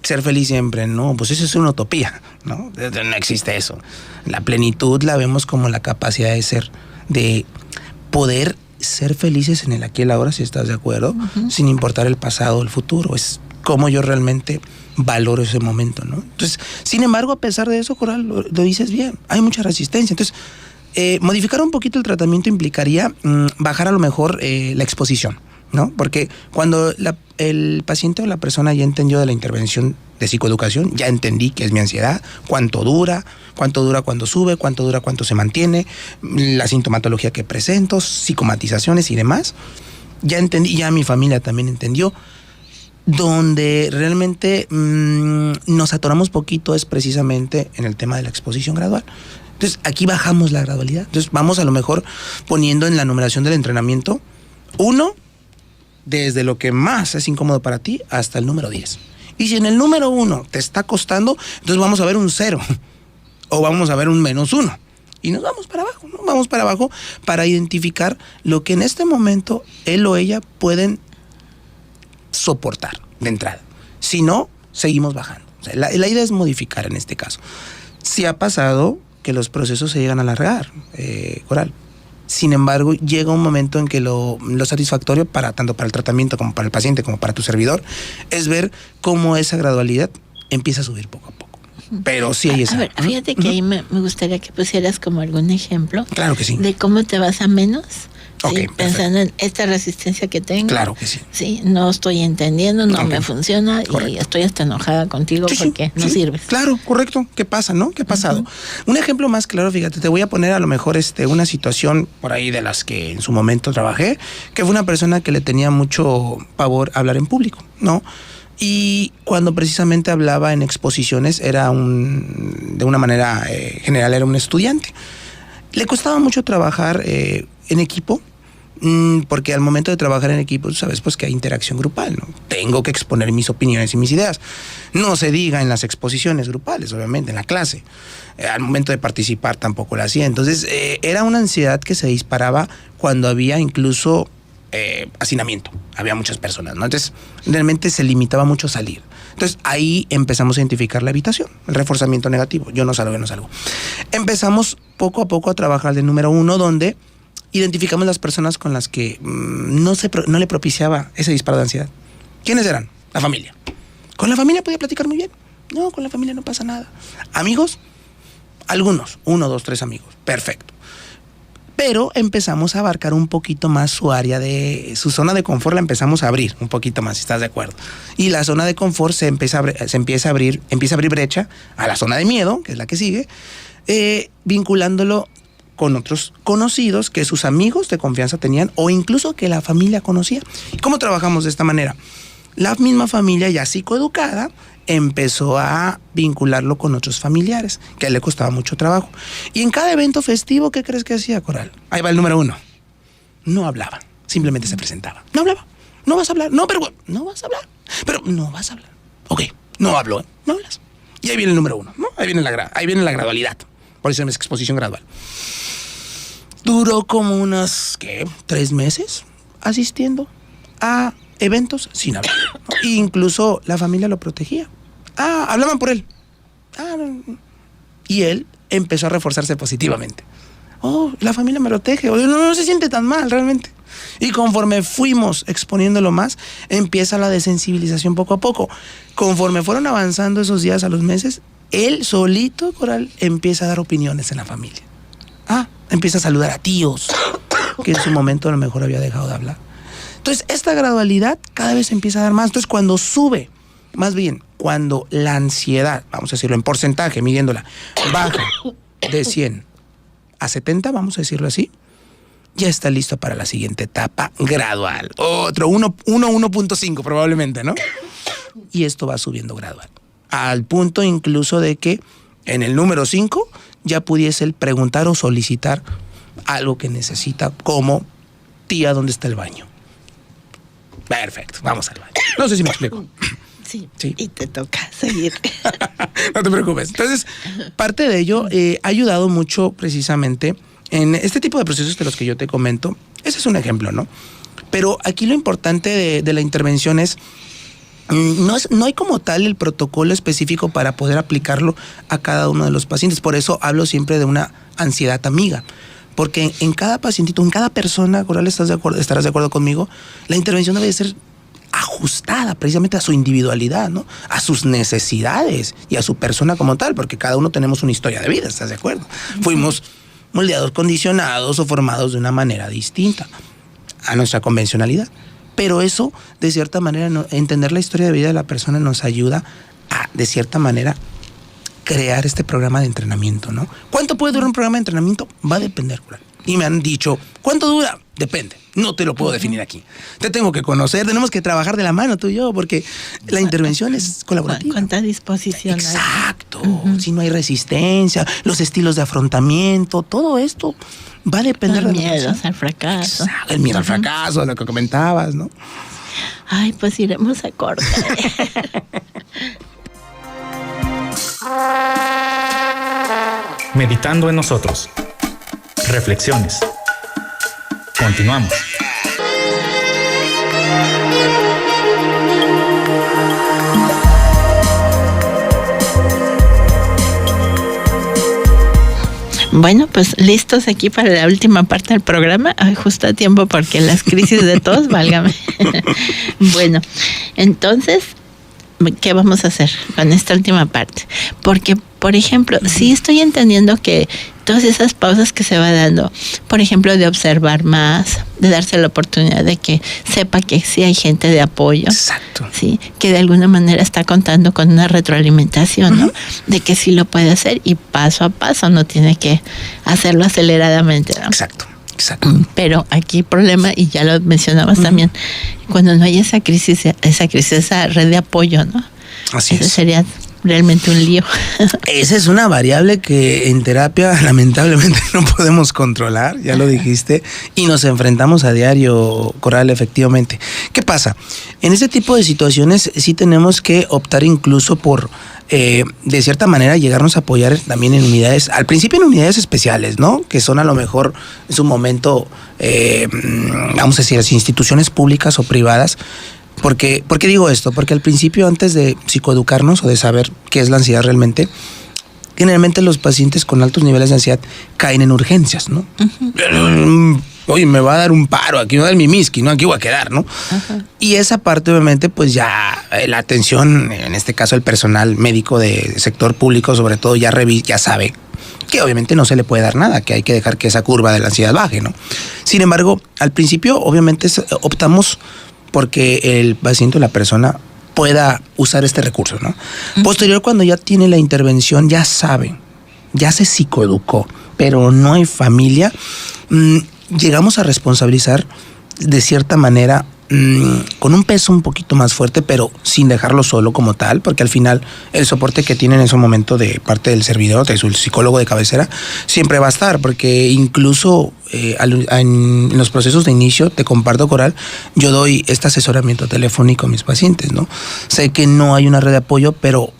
B: Ser feliz siempre, no, pues eso es una utopía, ¿no? No existe eso. La plenitud la vemos como la capacidad de ser, de poder ser felices en el aquí y el ahora, si estás de acuerdo, sin importar el pasado o el futuro. Es como yo realmente valoro ese momento, ¿no? Entonces, sin embargo, a pesar de eso, Coral, lo dices bien, hay mucha resistencia. Entonces, modificar un poquito el tratamiento implicaría bajar a lo mejor la exposición, ¿no? Porque cuando el paciente o la persona ya entendió de la intervención de psicoeducación, ya entendí qué es mi ansiedad, cuánto dura cuando sube, cuánto dura cuando se mantiene, la sintomatología que presento, psicomatizaciones y demás, ya entendí, ya mi familia también entendió. Donde realmente nos atoramos poquito es precisamente en el tema de la exposición gradual. Entonces, aquí bajamos la gradualidad. Entonces, vamos a lo mejor poniendo en la numeración del entrenamiento 1, desde lo que más es incómodo para ti, hasta el número 10. Y si en el número 1 te está costando, entonces vamos a ver un 0 o vamos a ver un -1. Y nos vamos para abajo, ¿no? Vamos para abajo para identificar lo que en este momento él o ella pueden soportar de entrada. Si no, seguimos bajando. O sea, la idea es modificar en este caso. Si ha pasado que los procesos se llegan a alargar, Coral. Sin embargo, llega un momento en que lo satisfactorio tanto para el tratamiento como para el paciente, como para tu servidor, es ver cómo esa gradualidad empieza a subir poco a poco. Pero sí hay esa.
A: A ver, fíjate que ahí me gustaría que pusieras como algún ejemplo.
B: Claro que sí.
A: De cómo te vas a menos.
B: Okay,
A: sí, pensando en esta resistencia que tengo.
B: Claro que sí.
A: Sí, no estoy entendiendo, no me funciona. Correcto. Y estoy hasta enojada contigo porque no sirves.
B: Claro, correcto. ¿Qué pasa, no? ¿Qué ha pasado? Un ejemplo más claro, fíjate, te voy a poner a lo mejor una situación por ahí de las que en su momento trabajé, que fue una persona que le tenía mucho pavor a hablar en público, ¿no? Y cuando precisamente hablaba en exposiciones de una manera general era un estudiante. Le costaba mucho trabajar en equipo, porque al momento de trabajar en equipo, tú sabes pues que hay interacción grupal, ¿no? Tengo que exponer mis opiniones y mis ideas. No se diga en las exposiciones grupales, obviamente, en la clase. Al momento de participar tampoco lo hacía. Entonces, era una ansiedad que se disparaba cuando había incluso hacinamiento. Había muchas personas, ¿no? Entonces, realmente se limitaba mucho a salir. Entonces, ahí empezamos a identificar la evitación, el reforzamiento negativo. Yo no salgo. Empezamos poco a poco a trabajar del número 1, donde identificamos las personas con las que no le propiciaba ese disparo de ansiedad. ¿Quiénes eran? La familia. ¿Con la familia podía platicar muy bien? No, con la familia no pasa nada. ¿Amigos? Algunos. 1, 2, 3 amigos. Perfecto. Pero empezamos a abarcar un poquito más su área su zona de confort, la empezamos a abrir un poquito más, si estás de acuerdo. Y la zona de confort empieza a abrir brecha a la zona de miedo, que es la que sigue, vinculándolo con otros conocidos que sus amigos de confianza tenían o incluso que la familia conocía. ¿Cómo trabajamos de esta manera? La misma familia ya psicoeducada empezó a vincularlo con otros familiares, que a él le costaba mucho trabajo. Y en cada evento festivo, ¿qué crees que hacía, Coral? Ahí va el número 1. No hablaba, simplemente se presentaba. No hablaba, no vas a hablar, no, pero no vas a hablar, pero no vas a hablar. Ok, no hablo, no hablas. Y ahí viene el número 1, ¿no? Ahí viene la gradualidad. Por eso es exposición gradual. Duró como unos, 3 meses asistiendo a eventos sin hablar, ¿no? E incluso la familia lo protegía. Hablaban por él. Y él empezó a reforzarse positivamente. La familia me protege. No se siente tan mal realmente. Y conforme fuimos exponiéndolo más, empieza la desensibilización poco a poco. Conforme fueron avanzando esos días a los meses, él solito, Coral, empieza a dar opiniones en la familia. Empieza a saludar a tíos, que en su momento a lo mejor había dejado de hablar. Entonces, esta gradualidad cada vez empieza a dar más. Entonces, cuando sube, más bien, cuando la ansiedad, vamos a decirlo en porcentaje, midiéndola, baja de 100 a 70, vamos a decirlo así, ya está listo para la siguiente etapa gradual. Otro 1.5 probablemente, ¿no? Y esto va subiendo gradual. Al punto incluso de que en el número 5 ya pudiese él preguntar o solicitar algo que necesita, como: tía, ¿dónde está el baño? Perfecto, vamos al baño. No sé si me explico.
A: Sí. Y te toca seguir.
B: No te preocupes. Entonces, parte de ello ha ayudado mucho precisamente en este tipo de procesos de los que yo te comento, ese es un ejemplo, ¿no? Pero aquí lo importante de la intervención es, no hay como tal el protocolo específico para poder aplicarlo a cada uno de los pacientes. Por eso hablo siempre de una ansiedad amiga. Porque en cada pacientito, en cada persona, Coral, estarás de acuerdo conmigo, la intervención debe ser ajustada precisamente a su individualidad, ¿no? A sus necesidades y a su persona como tal, porque cada uno tenemos una historia de vida, ¿estás de acuerdo? Fuimos moldeados, condicionados o formados de una manera distinta a nuestra convencionalidad. Pero eso, de cierta manera, entender la historia de vida de la persona nos ayuda a, de cierta manera, crear este programa de entrenamiento, ¿no? ¿Cuánto puede durar un programa de entrenamiento? Va a depender, Coral. Y me han dicho, ¿cuánto dura? Depende. No te lo puedo definir aquí. Te tengo que conocer, tenemos que trabajar de la mano tú y yo, porque la intervención es colaborativa.
A: ¿Cuánta disposición hay?
B: Exacto. Si no hay resistencia, los estilos de afrontamiento, todo esto va a depender
A: de
B: la
A: miedos al fracaso.
B: Exacto, el miedo al fracaso, lo que comentabas, ¿no?
A: Ay, pues iremos a corte.
C: Meditando en nosotros. Reflexiones. Continuamos.
A: Bueno, pues listos aquí para la última parte del programa. Ay, justo a tiempo porque las crisis de todos, válgame. Bueno, entonces, ¿qué vamos a hacer con esta última parte? Porque, por ejemplo, sí estoy entendiendo que todas esas pausas que se va dando, por ejemplo, de observar más, de darse la oportunidad de que sepa que sí hay gente de apoyo.
B: Exacto.
A: Sí, que de alguna manera está contando con una retroalimentación, ¿no? De que sí lo puede hacer y paso a paso, no tiene que hacerlo aceleradamente, ¿no?
B: Exacto.
A: Pero aquí el problema, y ya lo mencionabas también, cuando no hay esa crisis, esa red de apoyo, ¿no?
B: Así
A: Eso
B: es.
A: sería realmente un lío.
B: Esa es una variable que en terapia lamentablemente no podemos controlar, ya lo dijiste, y nos enfrentamos a diario, Coral, efectivamente. ¿Qué pasa? En ese tipo de situaciones sí tenemos que optar incluso por, de cierta manera, llegarnos a apoyar también en unidades, al principio en unidades especiales, ¿no? Que son a lo mejor en su momento, vamos a decir, las instituciones públicas o privadas. ¿Por qué digo esto? Porque al principio, antes de psicoeducarnos o de saber qué es la ansiedad realmente, generalmente los pacientes con altos niveles de ansiedad caen en urgencias, ¿no? Oye, me va a dar un paro, aquí me va a dar mi miski, ¿no? Aquí voy a quedar, ¿no? Y esa parte, obviamente, pues ya la atención, en este caso el personal médico de sector público, sobre todo, ya sabe que obviamente no se le puede dar nada, que hay que dejar que esa curva de la ansiedad baje, ¿no? Sin embargo, al principio, obviamente, optamos porque el paciente o la persona pueda usar este recurso, ¿no? Posterior, cuando ya tiene la intervención, ya sabe, ya se psicoeducó, pero no hay familia, llegamos a responsabilizar de cierta manera con un peso un poquito más fuerte, pero sin dejarlo solo como tal, porque al final el soporte que tiene en ese momento de parte del servidor, de su psicólogo de cabecera, siempre va a estar, porque incluso en los procesos de inicio, te comparto, Coral, yo doy este asesoramiento telefónico a mis pacientes, ¿no? Sé que no hay una red de apoyo, pero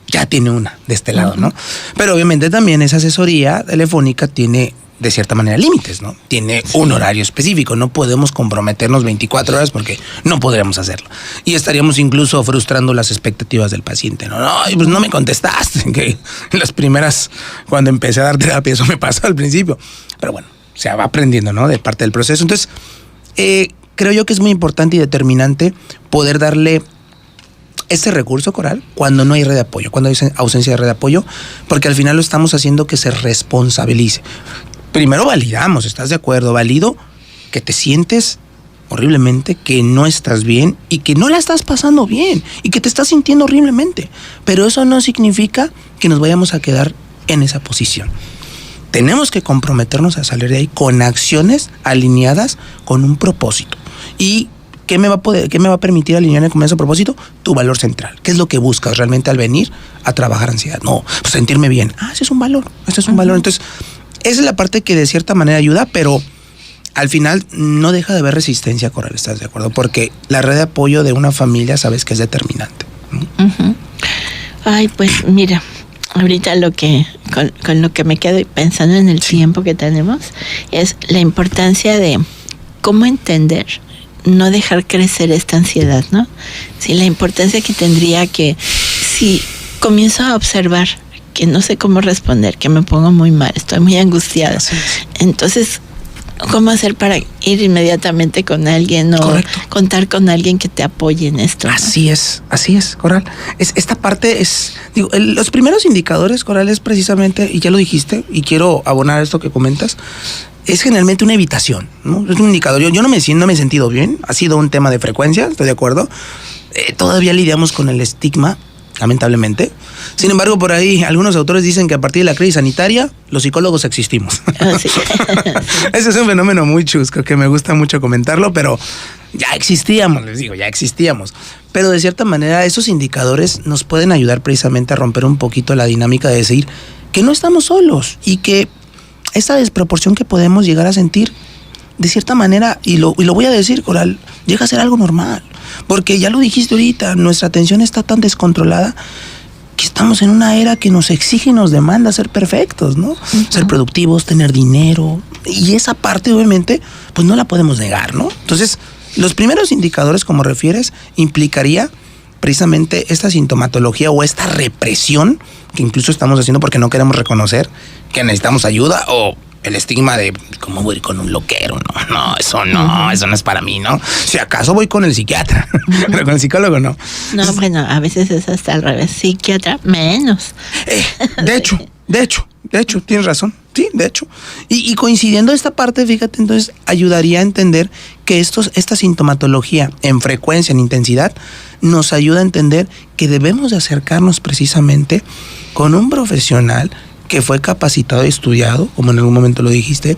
B: ya tiene una de este lado, ¿no? Pero obviamente también esa asesoría telefónica tiene de cierta manera límites, ¿no? Tiene un horario específico, no podemos comprometernos 24 horas porque no podríamos hacerlo. Y estaríamos incluso frustrando las expectativas del paciente, ¿no? No, pues no me contestaste, que en las primeras, cuando empecé a dar terapia, eso me pasó al principio. Pero bueno, se va aprendiendo, ¿no? De parte del proceso. Entonces, creo yo que es muy importante y determinante poder darle ese recurso, Coral, cuando no hay red de apoyo, cuando hay ausencia de red de apoyo, porque al final lo estamos haciendo que se responsabilice. Primero validamos, ¿estás de acuerdo? Valido que te sientes horriblemente, que no estás bien y que no la estás pasando bien y que te estás sintiendo horriblemente. Pero eso no significa que nos vayamos a quedar en esa posición. Tenemos que comprometernos a salir de ahí con acciones alineadas con un propósito. ¿Y qué me va a permitir alinearme con ese propósito? Tu valor central. ¿Qué es lo que buscas realmente al venir a trabajar ansiedad? No, pues sentirme bien. Ese es un valor. Ese es un valor. Entonces, esa es la parte que de cierta manera ayuda, pero al final no deja de haber resistencia, Coral, ¿estás de acuerdo? Porque la red de apoyo de una familia sabes que es determinante.
A: Ay, pues mira, ahorita con lo que me quedo pensando en el tiempo que tenemos es la importancia de cómo entender, no dejar crecer esta ansiedad, ¿no? Sí, la importancia que tendría que, si comienzo a observar que no sé cómo responder, que me pongo muy mal, estoy muy angustiada, entonces, ¿cómo hacer para ir inmediatamente con alguien o contar con alguien que te apoye en esto, ¿no?
B: Así es, Coral. Esta parte es, los primeros indicadores, Coral, es precisamente, y ya lo dijiste, y quiero abonar esto que comentas, es generalmente una evitación, ¿no? Es un indicador. Yo no me he sentido bien, ha sido un tema de frecuencia, estoy de acuerdo. Todavía lidiamos con el estigma, lamentablemente. Sin embargo, por ahí algunos autores dicen que a partir de la crisis sanitaria, los psicólogos existimos.
A: Sí.
B: Ese es un fenómeno muy chusco que me gusta mucho comentarlo, pero ya existíamos, les digo, ya existíamos. Pero de cierta manera esos indicadores nos pueden ayudar precisamente a romper un poquito la dinámica de decir que no estamos solos y que esta desproporción que podemos llegar a sentir, de cierta manera, y lo voy a decir, Coral, llega a ser algo normal. Porque ya lo dijiste ahorita, nuestra atención está tan descontrolada que estamos en una era que nos exige y nos demanda ser perfectos, ¿no? Uh-huh. Ser productivos, tener dinero. Y esa parte, obviamente, pues no la podemos negar, ¿no? Entonces, los primeros indicadores, como refieres, implicaría precisamente esta sintomatología o esta represión que incluso estamos haciendo porque no queremos reconocer que necesitamos ayuda, o el estigma de cómo voy con un loquero, no, eso no es para mí, ¿no? Si acaso voy con el psiquiatra, pero con el psicólogo no.
A: No, bueno, a veces es hasta al revés, psiquiatra menos.
B: De hecho, tienes razón, sí, de hecho. Y coincidiendo esta parte, fíjate, entonces ayudaría a entender que esta sintomatología en frecuencia, en intensidad, nos ayuda a entender que debemos de acercarnos precisamente con un profesional que fue capacitado y estudiado, como en algún momento lo dijiste,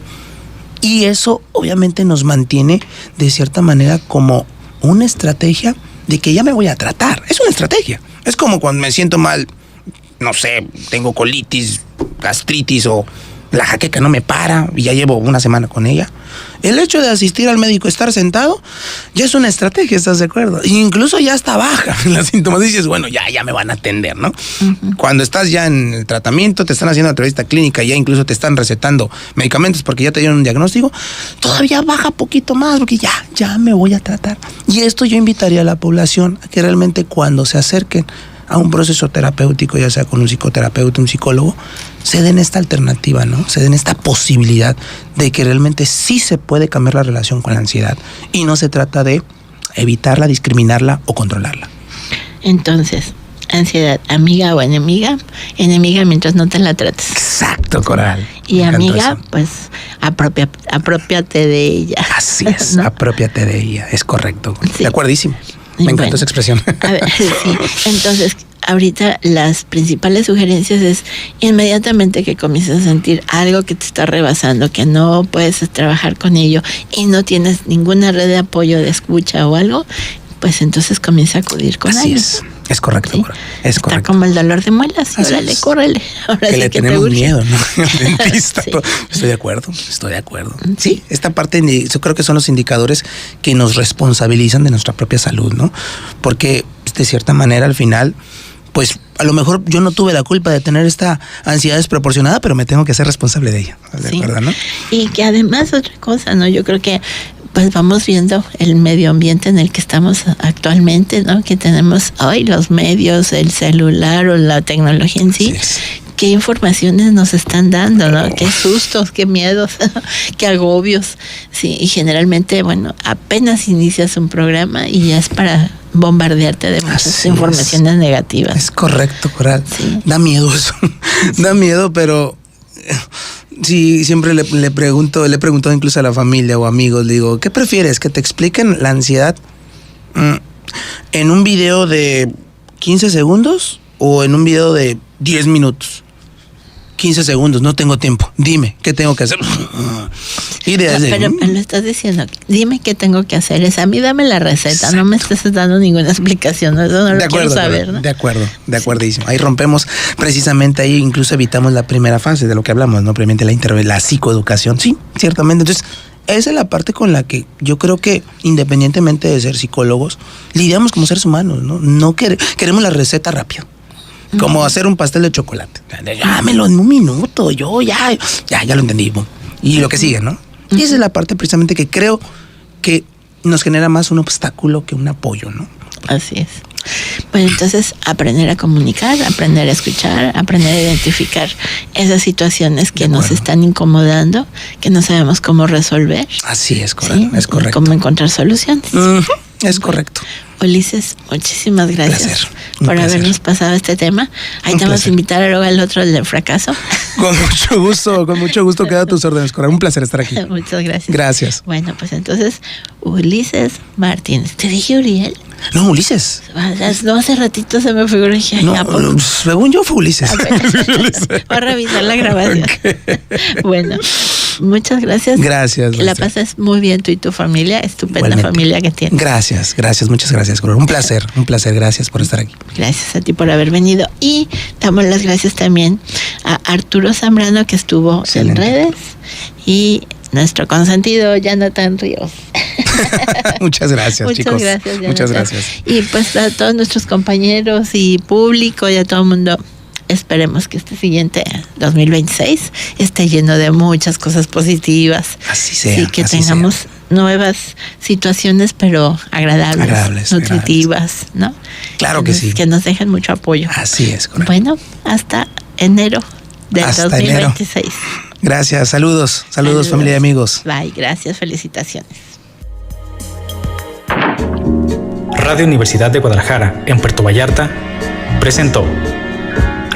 B: y eso obviamente nos mantiene de cierta manera como una estrategia de que ya me voy a tratar. Es una estrategia. Es como cuando me siento mal, no sé, tengo colitis, gastritis o la jaqueca no me para y ya llevo una semana con ella. El hecho de asistir al médico, estar sentado, ya es una estrategia, ¿estás de acuerdo? E incluso ya está baja los síntomas. Dices, bueno, ya me van a atender, ¿no? Uh-huh. Cuando estás ya en el tratamiento, te están haciendo una entrevista clínica, ya incluso te están recetando medicamentos porque ya te dieron un diagnóstico, todavía baja poquito más porque ya me voy a tratar. Y esto yo invitaría a la población a que realmente cuando se acerquen a un proceso terapéutico, ya sea con un psicoterapeuta, un psicólogo, se den esta alternativa, ¿no? Se den esta posibilidad de que realmente sí se puede cambiar la relación con la ansiedad y no se trata de evitarla, discriminarla o controlarla.
A: Entonces, ansiedad, amiga o enemiga, enemiga mientras no te la trates.
B: Exacto, Coral.
A: Y amiga, pues apropiate de ella.
B: Así es, ¿no? Apropiate de ella, es correcto. Sí. De acuerdísimo. Me encantó esa expresión.
A: A ver, sí. Entonces, ahorita las principales sugerencias es inmediatamente que comiences a sentir algo que te está rebasando, que no puedes trabajar con ello y no tienes ninguna red de apoyo, de escucha o algo, pues entonces comienza a acudir con alguien.
B: Así es correcto, ¿sí? Es correcto.
A: Está como el dolor de muelas, órale, córrele. Ahora
B: que
A: sí
B: le
A: que
B: tenemos miedo, ¿no? El dentista.
A: Sí.
B: Estoy de acuerdo. Sí, esta parte yo creo que son los indicadores que nos responsabilizan de nuestra propia salud, ¿no? Porque de cierta manera al final, pues a lo mejor yo no tuve la culpa de tener esta ansiedad desproporcionada, pero me tengo que ser responsable de ella, ¿de acuerdo, no?
A: Y que además otra cosa, ¿no? Yo creo que pues vamos viendo el medio ambiente en el que estamos actualmente, ¿no? Que tenemos hoy los medios, el celular o la tecnología en sí. ¿Qué informaciones nos están dando, no? Qué sustos, qué miedos, qué agobios. Sí, y generalmente, bueno, apenas inicias un programa y ya es para bombardearte de muchas informaciones negativas.
B: Es correcto, Coral. Sí. Da miedo eso. Da miedo, pero sí, siempre le he preguntado incluso a la familia o amigos, le digo, ¿qué prefieres? ¿Que te expliquen la ansiedad en un video de 15 segundos o en un video de 10 minutos? 15 segundos, no tengo tiempo. Dime, ¿qué tengo que hacer?
A: Pero me lo estás diciendo. Dime qué tengo que hacer. Es a mí dame la receta. Exacto. No me estés dando ninguna explicación. Eso no lo quiero saber, ¿no?
B: De acuerdísimo. Ahí rompemos precisamente, ahí incluso evitamos la primera fase de lo que hablamos, ¿no? Previamente la psicoeducación. Sí, ciertamente. Entonces, esa es la parte con la que yo creo que, independientemente de ser psicólogos, lidiamos como seres humanos, ¿no? No queremos la receta rápida. Como hacer un pastel de chocolate. Dámelo en un minuto, yo ya lo entendí. Y lo que sigue, ¿no? Y esa es la parte precisamente que creo que nos genera más un obstáculo que un apoyo, ¿no?
A: Así es. Bueno, entonces aprender a comunicar, aprender a escuchar, aprender a identificar esas situaciones que nos están incomodando, que no sabemos cómo resolver.
B: Así es, correcto.
A: ¿Sí?
B: Es correcto.
A: Cómo encontrar soluciones.
B: Es correcto.
A: Ulises, muchísimas gracias
B: Un
A: por
B: placer.
A: habernos pasado este tema. Ahí
B: Un
A: te vamos a
B: placer.
A: invitar luego al otro, el del fracaso.
B: Con mucho gusto queda a tus órdenes, Cora. Un placer estar aquí.
A: Muchas gracias.
B: Gracias.
A: Bueno, pues entonces, Ulises Martínez. ¿Te dije Uriel?
B: No, Ulises.
A: No, hace ratito se me figuró y dije,
B: No,
A: ¿a poco?
B: según yo fue Ulises.
A: Voy a revisar la grabación. Bueno, muchas gracias.
B: Gracias.
A: Que la
B: maestra.
A: pases muy bien tú y tu familia, estupenda
B: Igualmente.
A: familia que tienes.
B: Gracias, muchas gracias, Cora. Un placer, gracias por estar aquí.
A: Gracias a ti por haber venido. Y damos las gracias también a Arturo Zambrano, que estuvo
B: Excelente.
A: en redes, y nuestro consentido Jonathan Ríos.
B: Muchas gracias,
A: Muchas
B: chicos.
A: gracias, Jonathan.
B: Muchas gracias.
A: Y pues a todos nuestros compañeros y público y a todo el mundo, esperemos que este siguiente 2026 esté lleno de muchas cosas positivas.
B: Así sea.
A: Y que
B: así
A: tengamos
B: sea.
A: nuevas situaciones, pero agradables, nutritivas, ¿no?
B: Claro que sí.
A: Que nos dejen mucho apoyo.
B: Así es, correcto.
A: Bueno, hasta enero del
B: Hasta
A: 2026.
B: Gracias, saludos, familia y amigos.
A: Bye, gracias, felicitaciones.
C: Radio Universidad de Guadalajara, en Puerto Vallarta, presentó